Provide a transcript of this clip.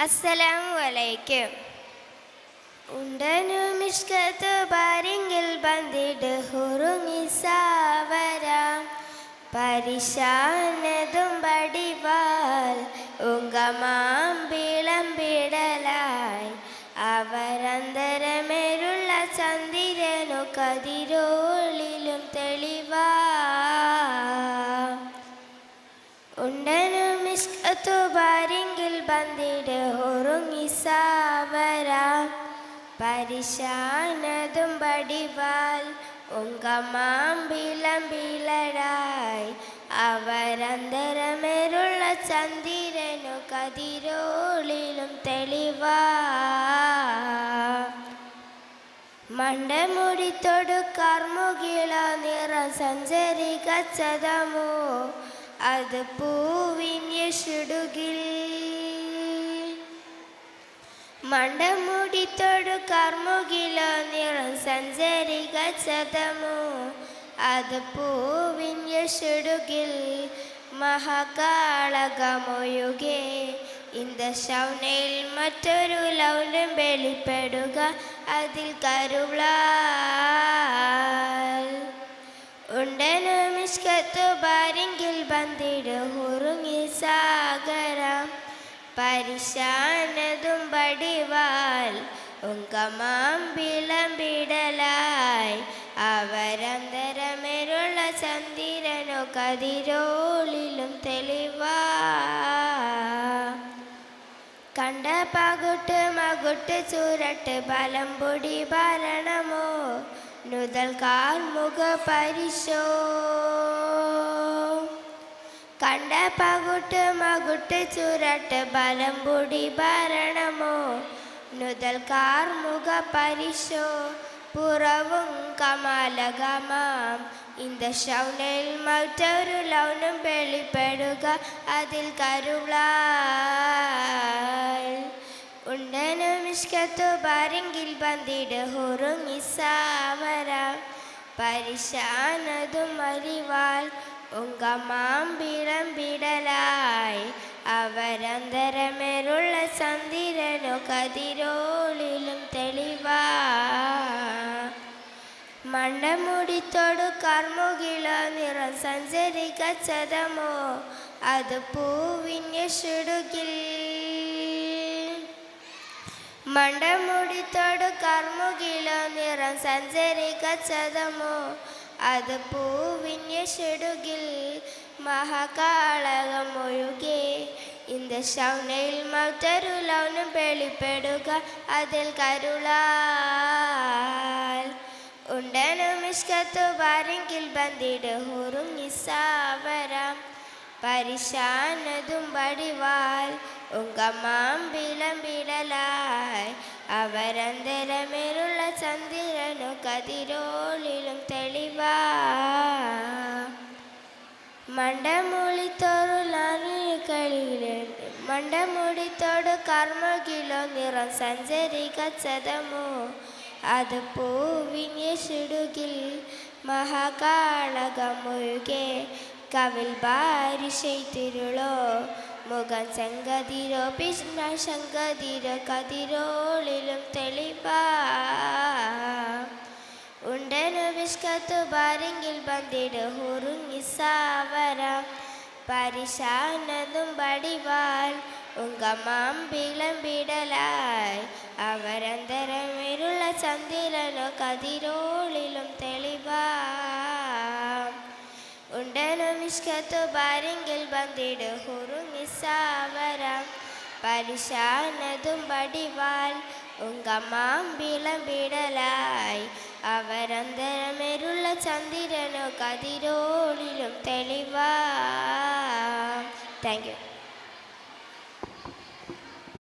അസ്സലാമു അലൈക്കും. ഉണ്ടനു മിഷ്കത്ത് ബാരിങ്കിൽ ബന്ദിട് ഹുറുങ്ങി സാവരാം പരിശാനതും ബടിവാൽ ഉങ്കമാമ്പിളംപിടലായി അവരന്തരമേരുള്ള ചന്ദ്രനു കതിരോളിലും തെളിവാ ഉണ്ടനു മിഷ്കത്തു ബാരിങ്കിൽ ബന്ദിട് ഹുറുങ്ങി സാവരാം പരിശാനതും ബടിവാൽ ഉങ്കമാമ്പിളംപിളരായി അവരന്തരമേരുള്ള ചന്ദ്രനു കതിരോളിലും തെളിവാ മണ്ടമുടിത്തോടു കാർമുകില നിറം സഞ്ചരിക്കച്ചതമോ അത് പൂവിന്യഷുടുകിൽ മണ്ടമുടിത്തോടു കാർമുകില നിറം സഞ്ചരിക്കച്ചതമോ അത് പൂവിന്യഷുടുകിൽ മഹാകാളകമൊഴുകെ ഇന്ത ശൗനയിൽ മറ്റൊരു ലൗനം വെളിപ്പെടുക അതിൽ കരുളാൽ ഉണ്ടനു മിഷ്കത്തു ബാരിങ്കിൽ ബന്ദിട് ഹുറുങ്ങി സാഗരം പരിശാനതും ബടിവാൽ ഉങ്കമാമ്പിളംപിടലായി അവരന്തരമേരുള്ള ചന്ദ്രനു കതിരോളിലും തെളിവാ കണ്ട പകുട്ട് മകുട്ട് ചുരട്ട് ബലംപൊടി ഭരണമോ നുതൽ കാർമുഖ പരിശോ കണ്ട പകുട്ട് മകുട്ട് ചുരട്ട് ബലംപൊടി ഭരണമോ നുതൽ കാർമുഖ പരിശോ പുറവും കമാലകമാം ഇന്ത ശൗനയിൽ മറ്റൊരു ലൗനം വെളിപ്പെടുക അതിൽ കരുളാൽ ഉണ്ടനു മിഷ്കത്തു ബാരിങ്കിൽ ബന്ദിട് ഹുറുങ്ങി സാവരാം പരിശാനതും അറിവാൽ ഉങ്കമാമ്പിളംപിടലായി അവരന്തരമേരുള്ള ചന്ദ്രനു കതിരോളിലും തെളിവാ മണ്ടമുടിത്തോടു കാർമുകില നിറം സഞ്ചരിക്കച്ചതമോ അത് പൂവിന്യഷുടുകിൽ മണ്ടമുടിത്തോടു കാർമുകില നിറം സഞ്ചരിക്കച്ചതമോ അത് പൂവിന്യഷുടുകിൽ മഹാകാളകമൊഴുകെ ഇന്ത ശൗനയിൽ മറ്റൊരു ലൗനം വെളിപ്പെടുക അതിൽ കരുളാൽ ഉണ്ടനു മിഷ്കത്തു ബാരിങ്കിൽ ബന്ദിട് ഹുറുങ്ങി സാവരാം പരിശാനതും ബടിവാൽ ഉങ്കമാമ്പിളംപിടലായി അവരന്തരമേരുള്ള ചന്ദ്രനു കതിരോളിലും തെളിവാ മണ്ടമുടിത്തോടു കാർമുകിലോ നിറം സഞ്ചരിക്കച്ചതമോ അത് പൂവിന്യഷുടുകിൽ മഹാകാളകമൊഴുകെ കവിൽ ബാരിശൈത്തിരുളോ മുഖം ചെങ്കതിരോ ശങ്കതിരോ കതിരോളിലും തെളിവാ ഉണ്ടനു മിഷ്കത്തു ബാരിങ്കിൽ ബന്ദിട് ഹുറുങ്ങി സാവരാം പരിശാനതും ബടിവാൽ ഉങ്കമാമ്പിളംപിടലായി അവരന്തരമേരുള്ള ചന്ദ്രനു കതിരോളിലും തെളിവാ ഉണ്ടനു മിഷ്കത്തു ബാരിങ്കിൽ ബന്ദിട് ഹുറുങ്ങി സാവരാം പരിശാനതും ബടിവാൽ ഉങ്കമാമ്പിളംപിടലായി അവരന്തരമേരുള്ള ചന്ദ്രനു കതിരോളിലും തെളിവാ. Thank you.